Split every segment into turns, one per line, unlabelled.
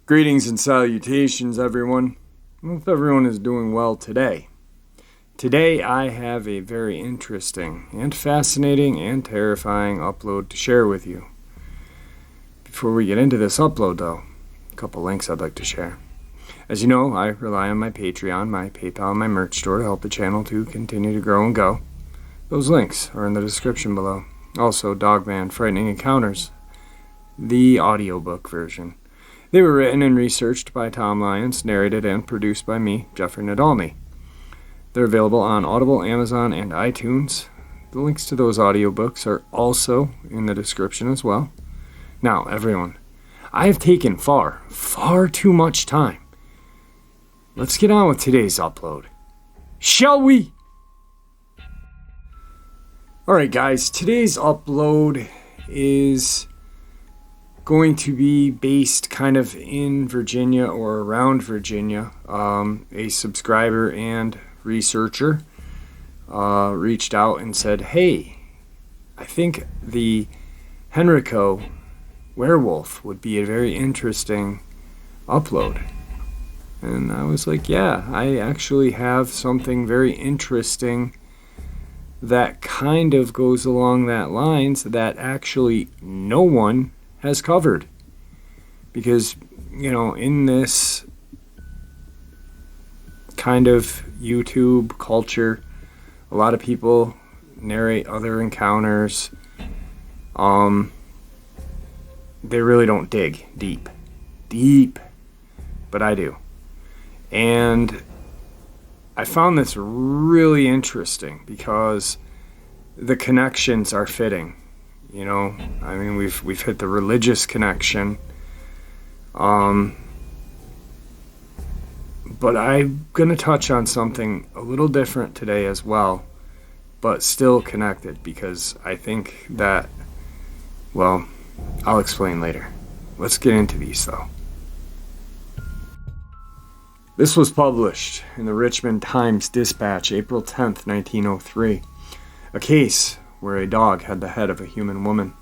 Greetings and salutations, everyone. I hope everyone is doing well today. Today I have a very interesting and fascinating and terrifying upload to share with you. Before we get into this upload, though, a couple links I'd like to share. As you know, I rely on my Patreon, my PayPal, and my merch store to help the channel to continue to grow and go. Those links are in the description below. Also, Dogman Frightening Encounters, the audiobook version. They were written and researched by Tom Lyons, narrated and produced by me, Jeffrey Nadolny. They're available on Audible, Amazon, and iTunes. The links to those audiobooks are also in the description as well. Now, everyone, I have taken far too much time. Let's get on with today's upload. Shall we? Alright guys, today's upload is going to be based kind of in Virginia or around Virginia. A subscriber and researcher reached out and said, hey, I think the Henrico Werewolf would be a very interesting upload. And I was like, yeah, I actually have something very interesting that kind of goes along that lines that actually no one has covered. Because, you know, in this kind of YouTube culture, a lot of people narrate other encounters. They really don't dig deep, but I do. And I found this really interesting because the connections are fitting. You know, I mean, we've hit the religious connection. But I'm going to touch on something a little different today as well, but still connected, because I think that, well, I'll explain later. Let's get into these though. This was published in the Richmond Times-Dispatch, April 10th, 1903. A case where a dog had the head of a human woman.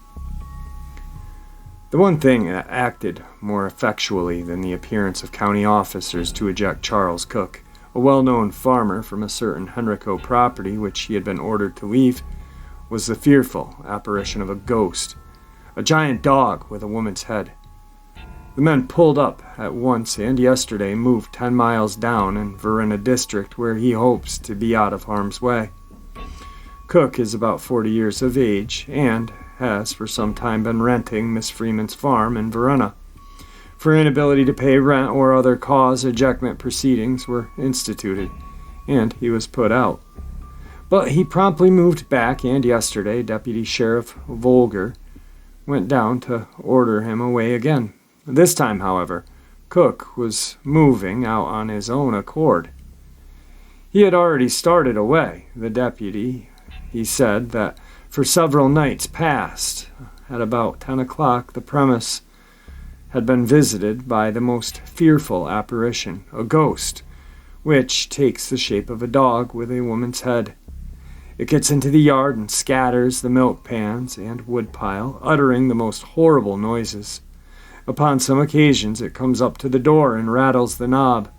The one thing that acted more effectually than the appearance of county officers to eject Charles Cook, a well-known farmer from a certain Henrico property which he had been ordered to leave, was the fearful apparition of a ghost, a giant dog with a woman's head. The men pulled up at once and yesterday moved 10 miles down in Verona district where he hopes to be out of harm's way. Cook is about 40 years of age and has for some time been renting Miss Freeman's farm in Verona. For inability to pay rent or other cause, ejectment proceedings were instituted, and he was put out. But he promptly moved back, and yesterday Deputy Sheriff Volger went down to order him away again. This time, however, Cook was moving out on his own accord. He had already started away. The deputy, he said that for several nights past, at about 10 o'clock, the premise had been visited by the most fearful apparition, a ghost, which takes the shape of a dog with a woman's head. It gets into the yard and scatters the milk pans and woodpile, uttering the most horrible noises. Upon some occasions it comes up to the door and rattles the knob.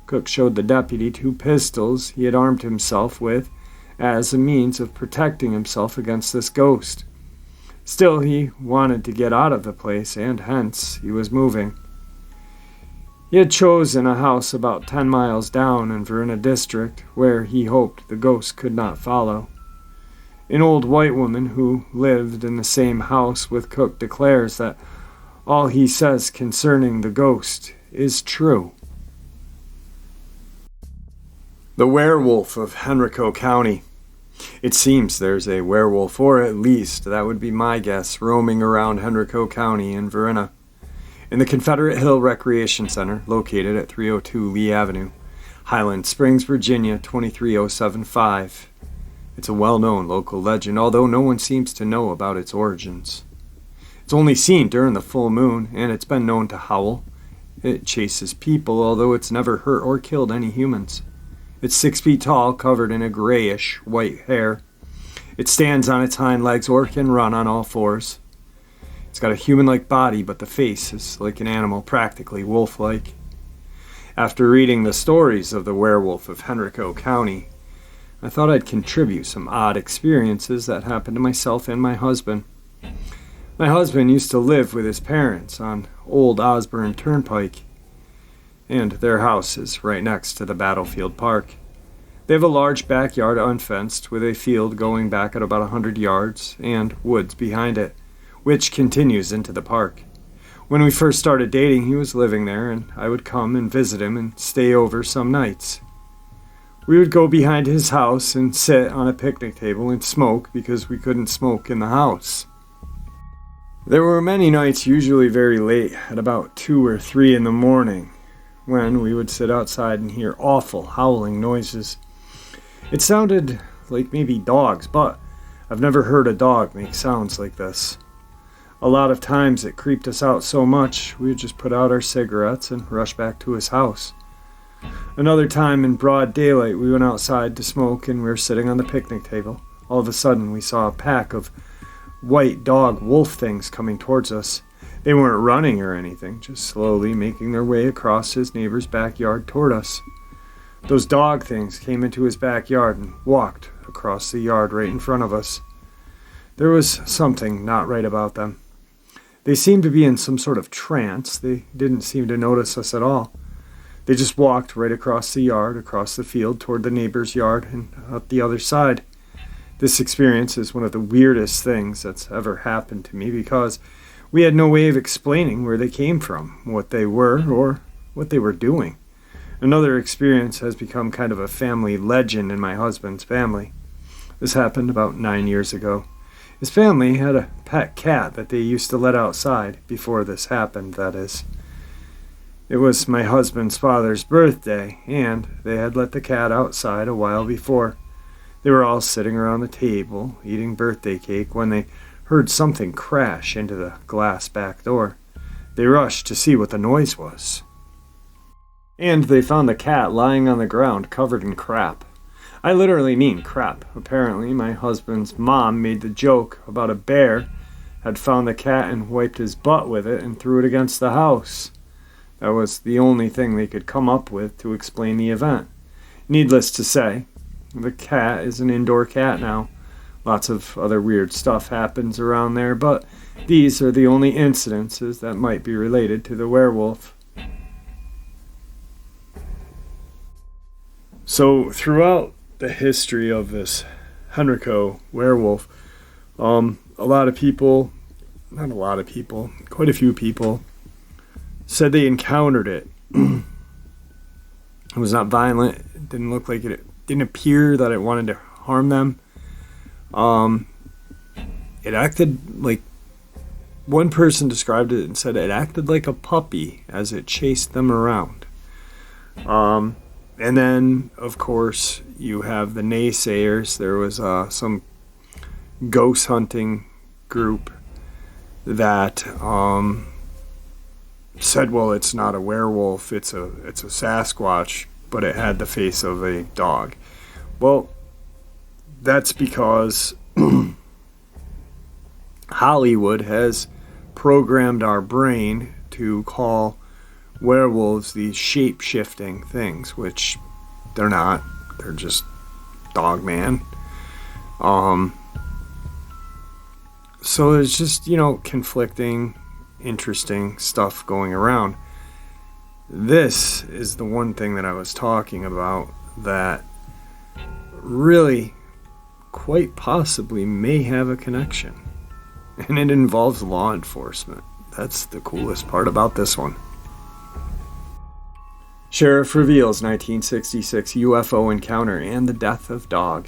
Cook showed the deputy 2 pistols he had armed himself with as a means of protecting himself against this ghost. Still, he wanted to get out of the place, and hence he was moving. He had chosen a house about 10 miles down in Verona district, where he hoped the ghost could not follow. An old white woman who lived in the same house with Cook declares that all he says concerning the ghost is true. The Werewolf of Henrico County. It seems there's a werewolf, or at least that would be my guess, roaming around Henrico County in Verona. In the Confederate Hill Recreation Center, located at 302 Lee Avenue, Highland Springs, Virginia, 23075. It's a well-known local legend, although no one seems to know about its origins. It's only seen during the full moon, and it's been known to howl. It chases people, although it's never hurt or killed any humans. It's 6 feet tall, covered in a grayish white hair. It stands on its hind legs or can run on all fours. It's got a human-like body, but the face is like an animal, practically wolf-like. After reading the stories of the werewolf of Henrico County, I thought I'd contribute some odd experiences that happened to myself and my husband. My husband used to live with his parents on Old Osborne Turnpike, and their house is right next to the Battlefield Park. They have a large backyard unfenced with a field going back at about 100 yards and woods behind it, which continues into the park. When we first started dating, he was living there, and I would come and visit him and stay over some nights. We would go behind his house and sit on a picnic table and smoke because we couldn't smoke in the house. There were many nights, usually very late, at about 2 or 3 in the morning, when we would sit outside and hear awful howling noises. It sounded like maybe dogs, but I've never heard a dog make sounds like this. A lot of times it creeped us out so much we would just put out our cigarettes and rush back to his house. Another time in broad daylight we went outside to smoke and we were sitting on the picnic table. All of a sudden we saw a pack of white dog wolf things coming towards us. They weren't running or anything, just slowly making their way across his neighbor's backyard toward us. Those dog things came into his backyard and walked across the yard right in front of us. There was something not right about them. They seemed to be in some sort of trance. They didn't seem to notice us at all. They just walked right across the yard, across the field, toward the neighbor's yard, and up the other side. This experience is one of the weirdest things that's ever happened to me because we had no way of explaining where they came from, what they were, or what they were doing. Another experience has become kind of a family legend in my husband's family. This happened about 9 years ago. His family had a pet cat that they used to let outside, before this happened, that is. It was my husband's father's birthday, and they had let the cat outside a while before. They were all sitting around the table, eating birthday cake, when they heard something crash into the glass back door. They rushed to see what the noise was. And they found the cat lying on the ground, covered in crap. I literally mean crap. Apparently, my husband's mom made the joke about a bear had found the cat and wiped his butt with it and threw it against the house. That was the only thing they could come up with to explain the event. Needless to say, the cat is an indoor cat now. Lots of other weird stuff happens around there, but these are the only incidences that might be related to the werewolf. So, throughout the history of this Henrico werewolf, quite a few people said they encountered it. It was not violent. It didn't look like it didn't appear that it wanted to harm them. It acted like, one person described it and said it acted like a puppy as it chased them around. And then, of course, you have the naysayers. There was some ghost hunting group that said, well, it's not a werewolf, it's a Sasquatch, but it had the face of a dog. Well, that's because Hollywood has programmed our brain to call werewolves these shape-shifting things, which they're not. They're just Dogman. So there's just, conflicting, interesting stuff going around. This is the one thing that I was talking about that really, quite possibly, may have a connection. And it involves law enforcement. That's the coolest part about this one. Sheriff reveals 1966 UFO encounter and the death of dog.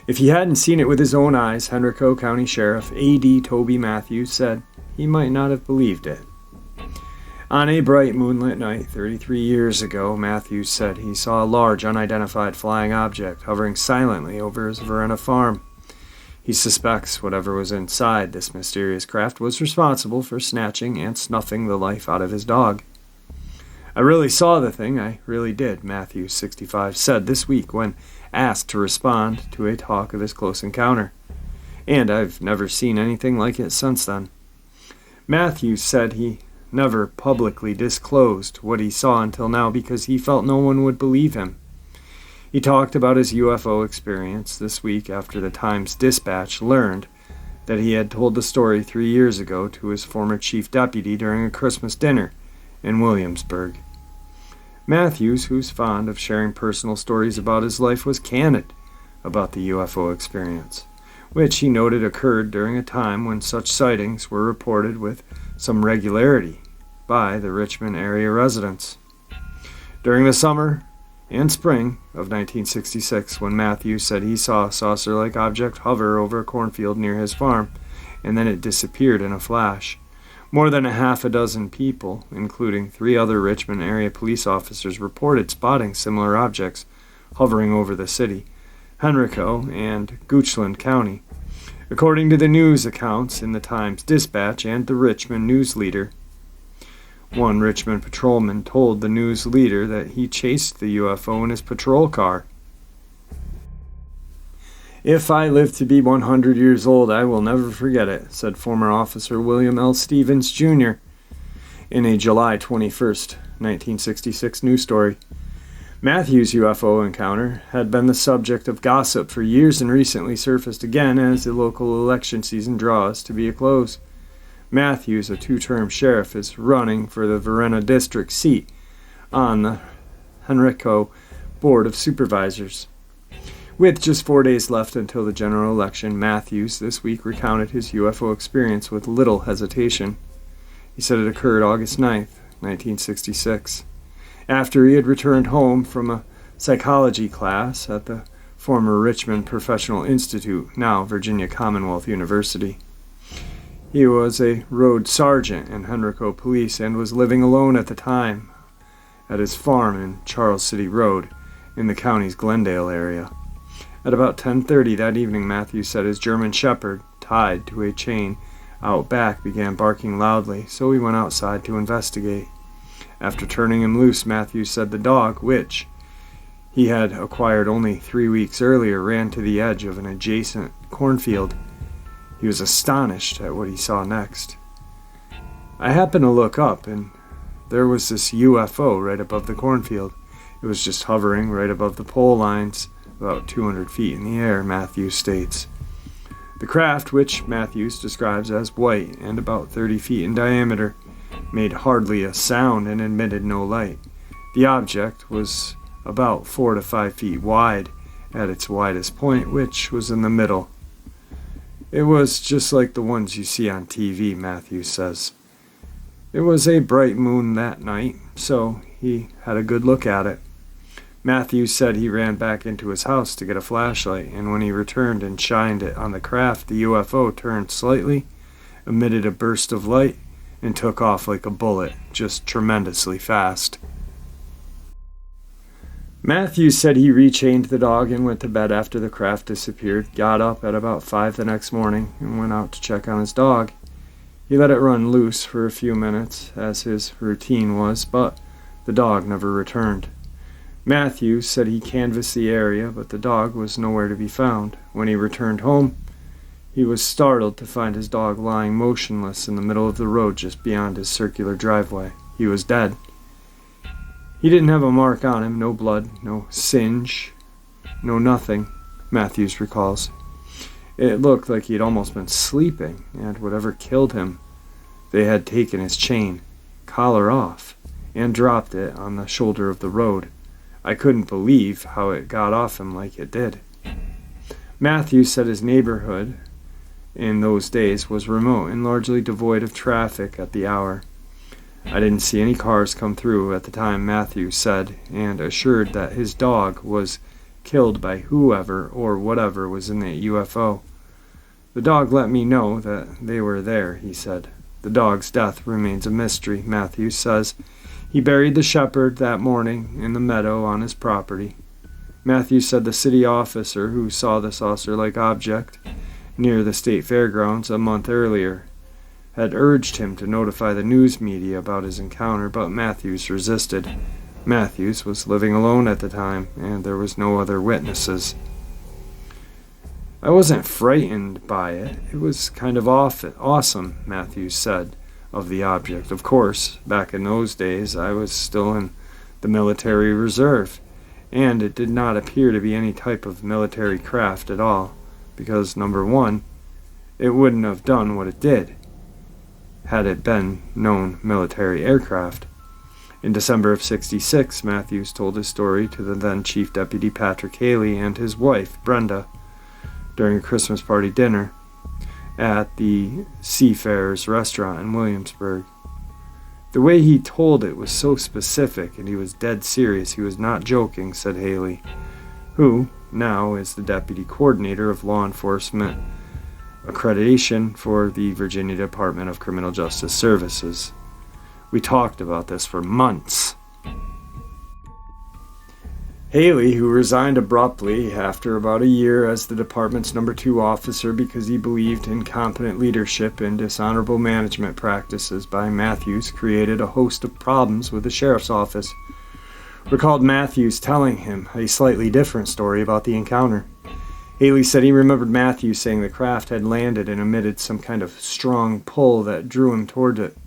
If he hadn't seen it with his own eyes, Henrico County Sheriff A.D. Toby Matthews said he might not have believed it. On a bright moonlit night 33 years ago, Matthews said he saw a large unidentified flying object hovering silently over his Verena farm. He suspects whatever was inside this mysterious craft was responsible for snatching and snuffing the life out of his dog. I really saw the thing, I really did, Matthews, 65, said this week when asked to respond to a talk of his close encounter. And I've never seen anything like it since then. Matthews said he never publicly disclosed what he saw until now because he felt no one would believe him. He talked about his UFO experience this week after the Times-Dispatch learned that he had told the story 3 years ago to his former chief deputy during a Christmas dinner in Williamsburg. Matthews, who's fond of sharing personal stories about his life, was candid about the UFO experience, which he noted occurred during a time when such sightings were reported with some regularity by the Richmond area residents. During the summer and spring of 1966, when Matthews said he saw a saucer-like object hover over a cornfield near his farm, and then it disappeared in a flash. More than a half a dozen people, including 3 other Richmond area police officers, reported spotting similar objects hovering over the city, Henrico, and Gloucester County. According to the news accounts in the Times-Dispatch and the Richmond News Leader, one Richmond patrolman told the news leader that he chased the UFO in his patrol car. "If I live to be 100 years old, I will never forget it," said former officer William L. Stevens, Jr. in a July 21, 1966 news story. Matthews' UFO encounter had been the subject of gossip for years and recently surfaced again as the local election season draws to be a close. Matthews, a 2-term sheriff, is running for the Verena district seat on the Henrico Board of Supervisors. With just 4 days left until the general election, Matthews this week recounted his UFO experience with little hesitation. He said it occurred August 9th, 1966, after he had returned home from a psychology class at the former Richmond Professional Institute, now Virginia Commonwealth University. He was a road sergeant in Henrico Police and was living alone at the time at his farm in Charles City Road in the county's Glendale area. At about 10:30 that evening, Matthews said his German Shepherd, tied to a chain out back, began barking loudly, so he went outside to investigate. After turning him loose, Matthews said the dog, which he had acquired only 3 weeks earlier, ran to the edge of an adjacent cornfield. He was astonished at what he saw next. "I happened to look up, and there was this UFO right above the cornfield. It was just hovering right above the pole lines, about 200 feet in the air," Matthews states. The craft, which Matthews describes as white and about 30 feet in diameter, made hardly a sound and emitted no light. The object was about 4 to 5 feet wide at its widest point, which was in the middle. "It was just like the ones you see on TV," Matthews says. It was a bright moon that night, so he had a good look at it. Matthews said he ran back into his house to get a flashlight, and when he returned and shined it on the craft, the UFO turned slightly, emitted a burst of light, and took off like a bullet, just tremendously fast. Matthews said he rechained the dog and went to bed after the craft disappeared, got up at about 5 the next morning, and went out to check on his dog. He let it run loose for a few minutes, as his routine was, but the dog never returned. Matthews said he canvassed the area, but the dog was nowhere to be found. When he returned home, he was startled to find his dog lying motionless in the middle of the road just beyond his circular driveway. He was dead. He didn't have a mark on him, no blood, no singe, no nothing, Matthews recalls. It looked like he'd almost been sleeping, and whatever killed him, they had taken his chain, collar off, and dropped it on the shoulder of the road. I couldn't believe how it got off him like it did. Matthews said his neighborhood in those days was remote and largely devoid of traffic at the hour. I didn't see any cars come through at the time, Matthews said, and assured that his dog was killed by whoever or whatever was in the UFO. The dog let me know that they were there, he said. The dog's death remains a mystery, Matthews says. He buried the shepherd that morning in the meadow on his property. Matthews said the city officer who saw the saucer-like object near the state fairgrounds a month earlier had urged him to notify the news media about his encounter, but Matthews resisted. Matthews was living alone at the time, and there was no other witnesses. I wasn't frightened by it. It was kind of awesome, Matthews said of the object. Of course, back in those days, I was still in the military reserve, and it did not appear to be any type of military craft at all, because, number one, it wouldn't have done what it did had it been known military aircraft. In December of '66, Matthews told his story to the then Chief Deputy Patrick Haley and his wife, Brenda, during a Christmas party dinner at the Seafarers restaurant in Williamsburg. The way he told it was so specific, and he was dead serious. He was not joking, said Haley, who now is the Deputy Coordinator of Law Enforcement Accreditation for the Virginia Department of Criminal Justice Services. We talked about this for months. Haley, who resigned abruptly after about a year as the department's number 2 officer because he believed incompetent leadership and dishonorable management practices by Matthews, created a host of problems with the sheriff's office, recalled Matthews telling him a slightly different story about the encounter. Haley said he remembered Matthews saying the craft had landed and emitted some kind of strong pull that drew him toward it.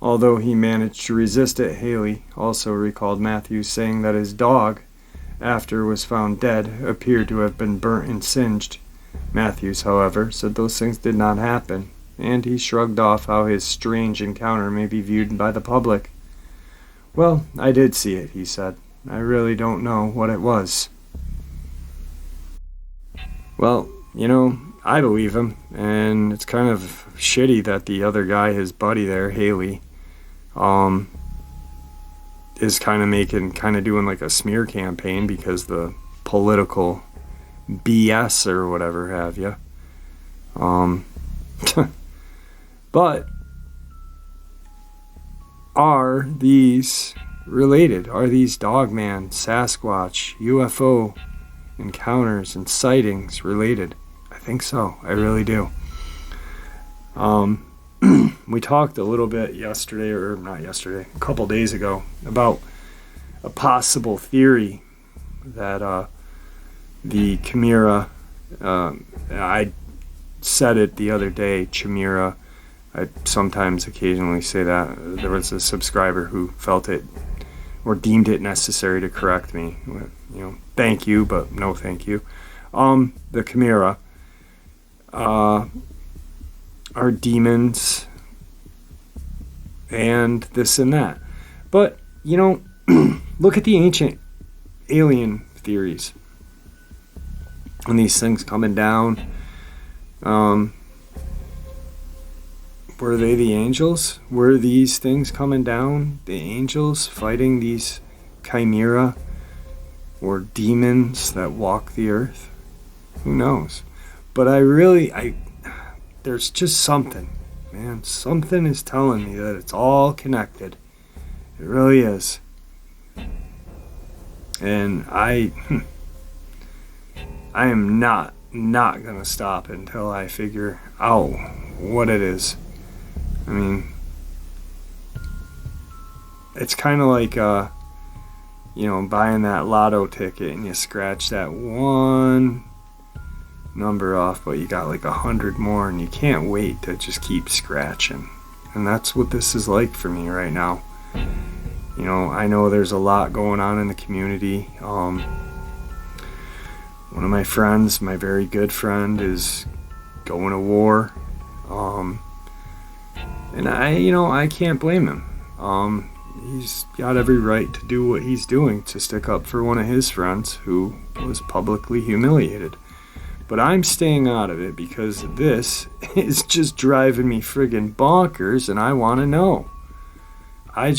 Although he managed to resist it, Haley also recalled Matthews saying that his dog, after was found dead, appeared to have been burnt and singed. Matthews, however, said those things did not happen, and he shrugged off how his strange encounter may be viewed by the public. Well, I did see it, he said. I really don't know what it was. Well, I believe him, and it's kind of shitty that the other guy, his buddy there, Haley, is kind of doing like a smear campaign because the political BS or whatever have you. But are these related? Are these Dogman, Sasquatch, UFO encounters and sightings related? I think so. I really do. We talked a little bit yesterday, or not yesterday, a couple days ago, about a possible theory that the chimera, I said it the other day, chimera, I sometimes occasionally say that. There was a subscriber who felt it or deemed it necessary to correct me. Thank you, but no thank you. The chimera are demons and this and that. But, look at the ancient alien theories. And these things coming down, were they the angels? Were these things coming down, the angels fighting these chimera or demons that walk the earth? Who knows? But there's just something, man. Something is telling me that it's all connected. It really is. And I am not gonna stop until I figure out what it is. I mean, it's kind of like buying that lotto ticket and you scratch that one number off, but you got like 100 more and you can't wait to just keep scratching. And that's what this is like for me right now. I know there's a lot going on in the community. One of my friends, my very good friend, is going to war. And I can't blame him. He's got every right to do what he's doing, to stick up for one of his friends who was publicly humiliated. But I'm staying out of it because this is just driving me friggin' bonkers, and I want to know. I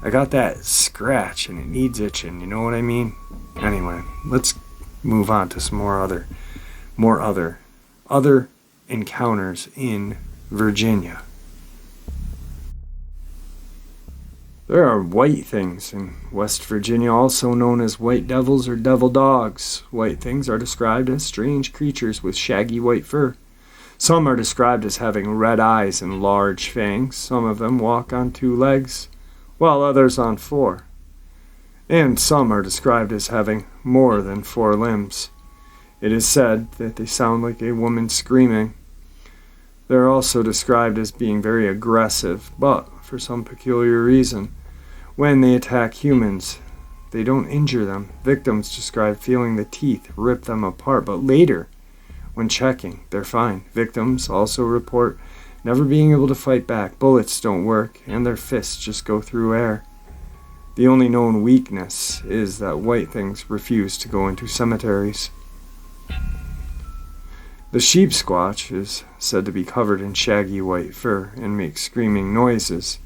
got that scratch and it needs itching, you know what I mean? Anyway, let's move on to some more other encounters in Virginia. There are white things in West Virginia, also known as white devils or devil dogs. White things are described as strange creatures with shaggy white fur. Some are described as having red eyes and large fangs. Some of them walk on 2 legs, while others on 4. And some are described as having more than 4 limbs. It is said that they sound like a woman screaming. They are also described as being very aggressive, but for some peculiar reason, when they attack humans, they don't injure them. Victims describe feeling the teeth rip them apart, but later, when checking, they're fine. Victims also report never being able to fight back. Bullets don't work, and their fists just go through air. The only known weakness is that white things refuse to go into cemeteries. The Sheepsquatch is said to be covered in shaggy white fur and makes screaming noises.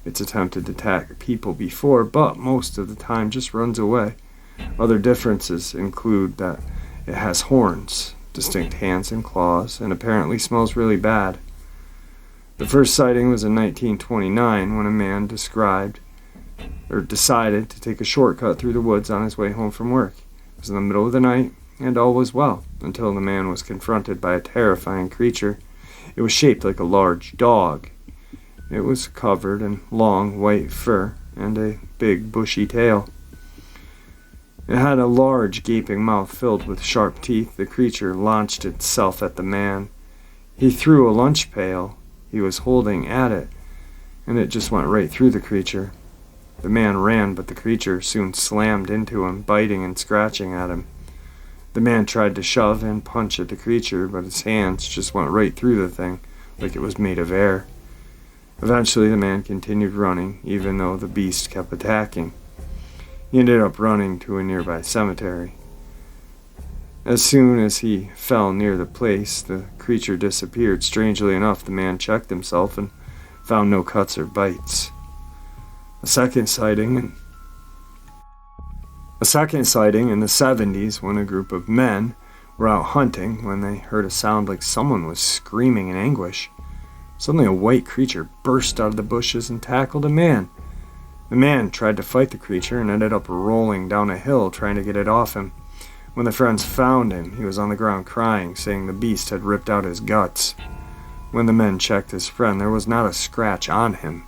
It's attempted to attack people before, but most of the time just runs away. Other differences include that it has horns, distinct hands and claws, and apparently smells really bad. The first sighting was in 1929 when a man decided to take a shortcut through the woods on his way home from work. It was in the middle of the night, and all was well, until the man was confronted by a terrifying creature. It was shaped like a large dog. It was covered in long white fur and a big bushy tail. It had a large gaping mouth filled with sharp teeth. The creature launched itself at the man. He threw a lunch pail he was holding at it, and it just went right through the creature. The man ran, but the creature soon slammed into him, biting and scratching at him. The man tried to shove and punch at the creature, but his hands just went right through the thing, like it was made of air. Eventually, the man continued running, even though the beast kept attacking. He ended up running to a nearby cemetery. As soon as he fell near the place, the creature disappeared. Strangely enough, the man checked himself and found no cuts or bites. A second sighting in the 70s when a group of men were out hunting when they heard a sound like someone was screaming in anguish. Suddenly a white creature burst out of the bushes and tackled a man. The man tried to fight the creature and ended up rolling down a hill trying to get it off him. When the friends found him, he was on the ground crying, saying the beast had ripped out his guts. When the men checked his friend, there was not a scratch on him.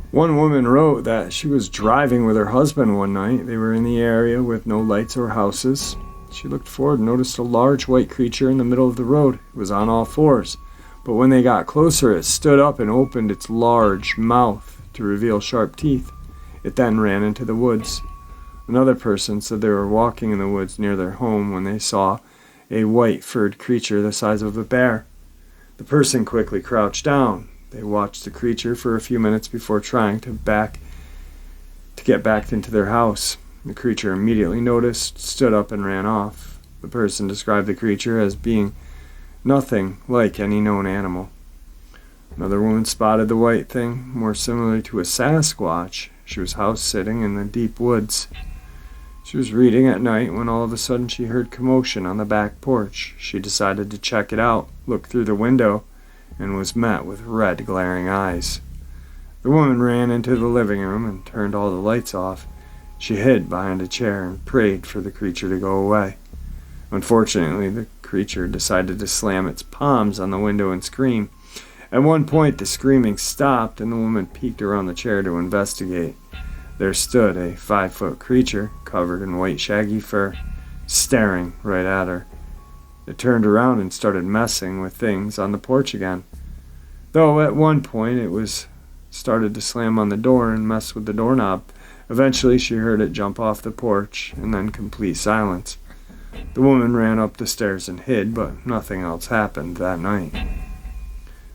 One woman wrote that she was driving with her husband one night. They were in the area with no lights or houses. She looked forward and noticed a large white creature in the middle of the road. It was on all 4s, but when they got closer, it stood up and opened its large mouth to reveal sharp teeth. It then ran into the woods. Another person said they were walking in the woods near their home when they saw a white furred creature the size of a bear. The person quickly crouched down. They watched the creature for a few minutes before trying to get back into their house. The creature immediately noticed, stood up, and ran off. The person described the creature as being nothing like any known animal. Another woman spotted the white thing, more similar to a Sasquatch. She was house-sitting in the deep woods. She was reading at night when all of a sudden she heard commotion on the back porch. She decided to check it out, looked through the window, and was met with red, glaring eyes. The woman ran into the living room and turned all the lights off. She hid behind a chair and prayed for the creature to go away. Unfortunately, the creature decided to slam its palms on the window and scream. At one point, the screaming stopped and the woman peeked around the chair to investigate. There stood a 5-foot creature covered in white shaggy fur, staring right at her. It turned around and started messing with things on the porch again. Though at one point it started to slam on the door and mess with the doorknob. Eventually she heard it jump off the porch and then complete silence. The woman ran up the stairs and hid, but nothing else happened that night.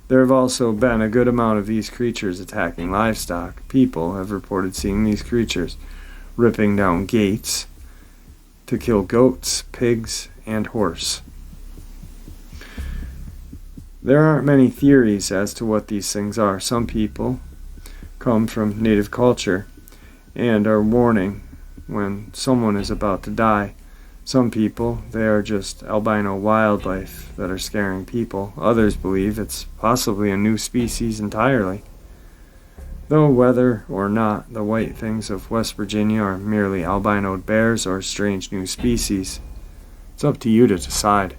There have also been a good amount of these creatures attacking livestock. People have reported seeing these creatures ripping down gates to kill goats, pigs, and horse. There aren't many theories as to what these things are. Some people come from native culture and are warning when someone is about to die. Some people, they are just albino wildlife that are scaring people. Others believe it's possibly a new species entirely. Though whether or not the white things of West Virginia are merely albinoed bears or strange new species, it's up to you to decide.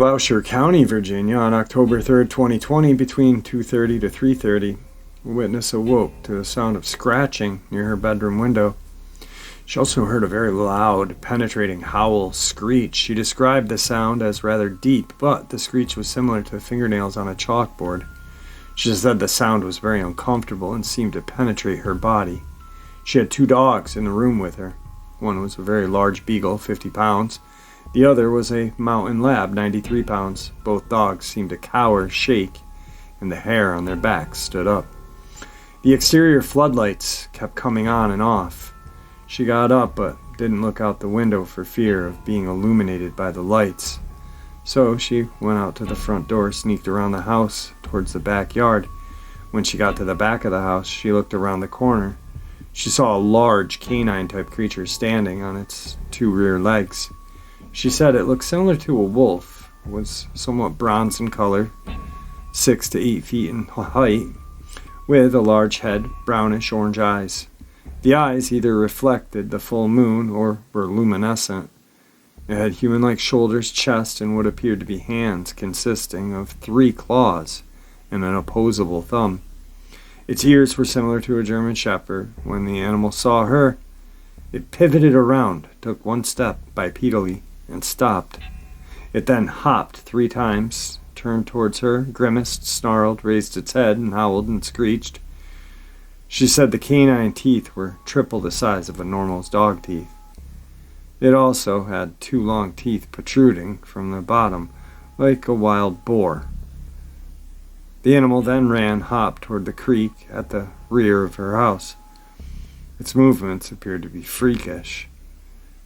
Gloucester County, Virginia, on October 3rd, 2020, between 2:30 to 3:30, a witness awoke to the sound of scratching near her bedroom window. She also heard a very loud, penetrating howl screech. She described the sound as rather deep, but the screech was similar to fingernails on a chalkboard. She said the sound was very uncomfortable and seemed to penetrate her body. She had 2 dogs in the room with her. One was a very large beagle, 50 pounds. The other was a mountain lab, 93 pounds. Both dogs seemed to cower, shake, and the hair on their backs stood up. The exterior floodlights kept coming on and off. She got up but didn't look out the window for fear of being illuminated by the lights. So she went out to the front door, sneaked around the house towards the backyard. When she got to the back of the house, she looked around the corner. She saw a large canine-type creature standing on its 2 rear legs. She said it looked similar to a wolf, was somewhat bronze in color, 6 to 8 feet in height, with a large head, brownish-orange eyes. The eyes either reflected the full moon or were luminescent. It had human-like shoulders, chest, and what appeared to be hands consisting of 3 claws and an opposable thumb. Its ears were similar to a German Shepherd. When the animal saw her, it pivoted around, took 1 step bipedally, and stopped. It then hopped 3 times, turned towards her, grimaced, snarled, raised its head, and howled and screeched. She said the canine teeth were triple the size of a normal dog teeth. It also had 2 long teeth protruding from the bottom, like a wild boar. The animal then hopped toward the creek at the rear of her house. Its movements appeared to be freakish.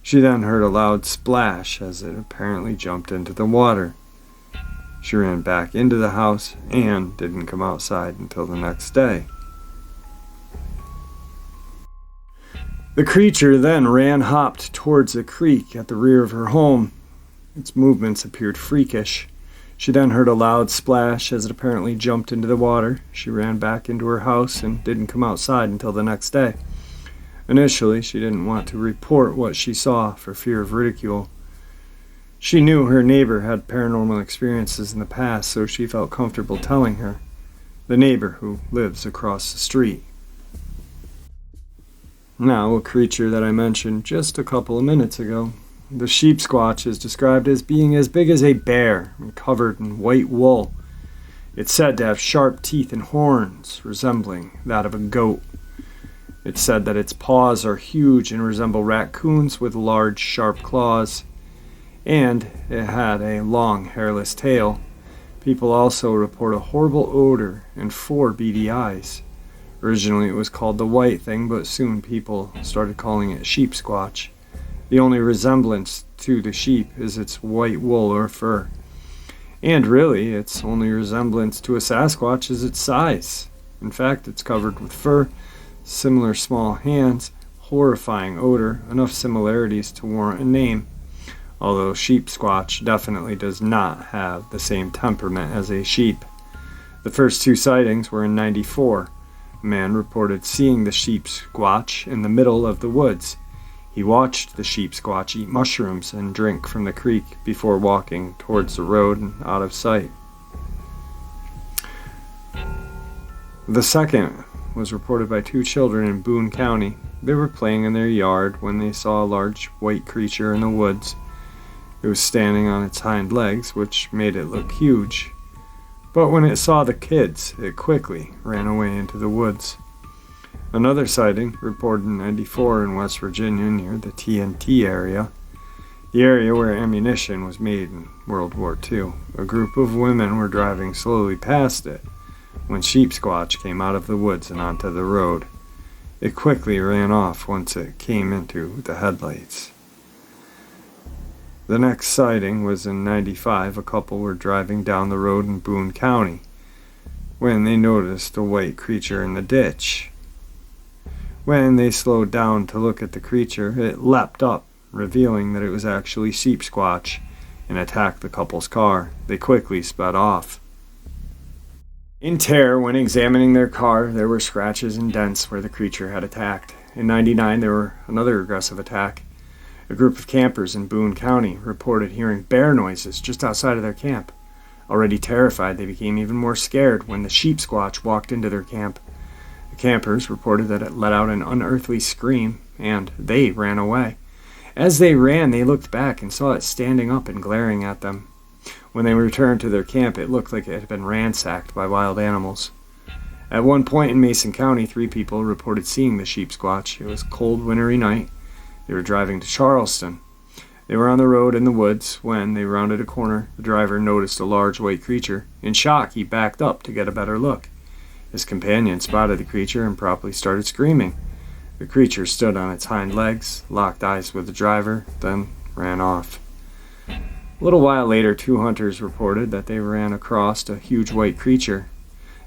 She then heard a loud splash as it apparently jumped into the water. She ran back into the house and didn't come outside until the next day. The creature then hopped towards the creek at the rear of her home. Its movements appeared freakish. She then heard a loud splash as it apparently jumped into the water. She ran back into her house and didn't come outside until the next day. Initially, she didn't want to report what she saw for fear of ridicule. She knew her neighbor had paranormal experiences in the past, so she felt comfortable telling her, the neighbor who lives across the street. Now, a creature that I mentioned just a couple of minutes ago. The Sheepsquatch is described as being as big as a bear and covered in white wool. It's said to have sharp teeth and horns resembling that of a goat. It's said that its paws are huge and resemble raccoons with large, sharp claws, and it had a long, hairless tail. People also report a horrible odor and 4 beady eyes. Originally it was called the White Thing, but soon people started calling it Sheepsquatch. The only resemblance to the sheep is its white wool or fur. And really, its only resemblance to a Sasquatch is its size. In fact, it's covered with fur, similar small hands, horrifying odor, enough similarities to warrant a name. Although Sheepsquatch definitely does not have the same temperament as a sheep. The first 2 sightings were in '94. A man reported seeing the Sheepsquatch in the middle of the woods. He watched the Sheepsquatch eat mushrooms and drink from the creek before walking towards the road and out of sight. The second was reported by 2 children in Boone County. They were playing in their yard when they saw a large white creature in the woods. It was standing on its hind legs, which made it look huge. But when it saw the kids, it quickly ran away into the woods. Another sighting, reported in '94 in West Virginia near the TNT area, the area where ammunition was made in World War II. A group of women were driving slowly past it when Sheepsquatch came out of the woods and onto the road. It quickly ran off once it came into the headlights. The next sighting was in '95. A couple were driving down the road in Boone County when they noticed a white creature in the ditch. When they slowed down to look at the creature, it leapt up, revealing that it was actually Sheepsquatch, and attacked the couple's car. They quickly sped off. In terror, when examining their car, there were scratches and dents where the creature had attacked. In '99, there were another aggressive attack. A group of campers in Boone County reported hearing bear noises just outside of their camp. Already terrified, they became even more scared when the Sheepsquatch walked into their camp. The campers reported that it let out an unearthly scream, and they ran away. As they ran, they looked back and saw it standing up and glaring at them. When they returned to their camp, it looked like it had been ransacked by wild animals. At one point in Mason County, 3 people reported seeing the Sheepsquatch. It was a cold, wintry night. They were driving to Charleston. They were on the road in the woods when they rounded a corner. The driver noticed a large white creature. In shock, he backed up to get a better look. His companion spotted the creature and promptly started screaming. The creature stood on its hind legs, locked eyes with the driver, then ran off. A little while later, 2 hunters reported that they ran across a huge white creature.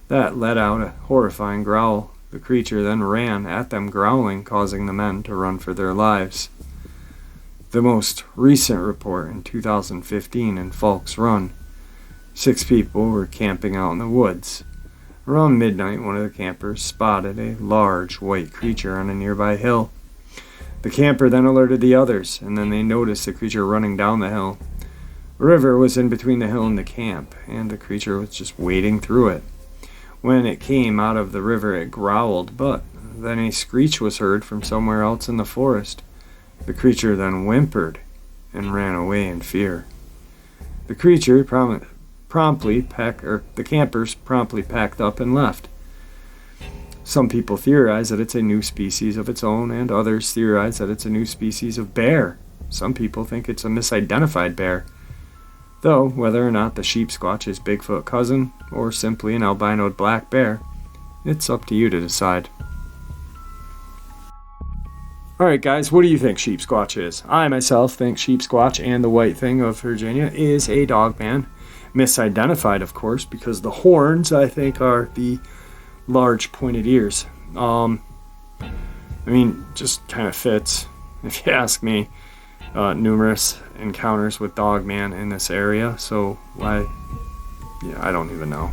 That let out a horrifying growl. The creature then ran at them growling, causing the men to run for their lives. The most recent report in 2015 in Falks Run, 6 people were camping out in the woods. Around midnight, one of the campers spotted a large white creature on a nearby hill. The camper then alerted the others, and then they noticed the creature running down the hill. A river was in between the hill and the camp, and the creature was just wading through it. When it came out of the river, it growled, but then a screech was heard from somewhere else in the forest. The creature then whimpered and ran away in fear. The creature the campers promptly packed up and left. Some people theorize that it's a new species of its own, and others theorize that it's a new species of bear. Some people think it's a misidentified bear. Though, whether or not the Sheepsquatch is Bigfoot cousin, or simply an albinoed black bear, it's up to you to decide. Alright guys, what do you think Sheepsquatch is? I myself think Sheepsquatch and the White Thing of Virginia is a Dogman. Misidentified, of course, because the horns, I think, are the large pointed ears. Just kind of fits, if you ask me. Numerous encounters with Dogman in this area, so I don't even know.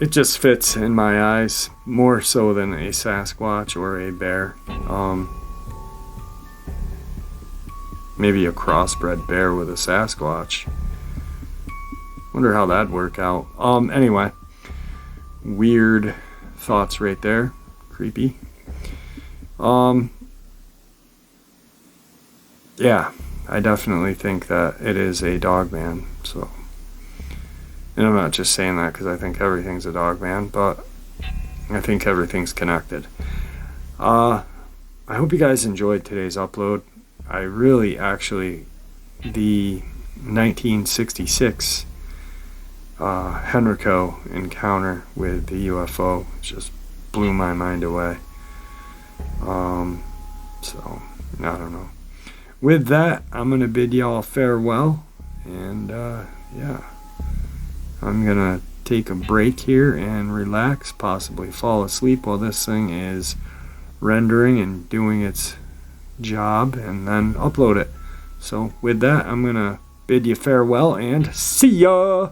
It just fits in my eyes more so than a Sasquatch or a bear. Maybe a crossbred bear with a Sasquatch. Wonder how that'd work out. Anyway, weird thoughts right there. Creepy. Yeah, I definitely think that it is a Dogman. So, and I'm not just saying that because I think everything's a Dogman, but I think everything's connected. I hope you guys enjoyed today's upload. I really the 1966 Henrico encounter with the UFO just blew my mind away. So, I don't know. With that, I'm going to bid y'all farewell, and I'm going to take a break here and relax, possibly fall asleep while this thing is rendering and doing its job, and then upload it. So with that, I'm going to bid you farewell and see ya!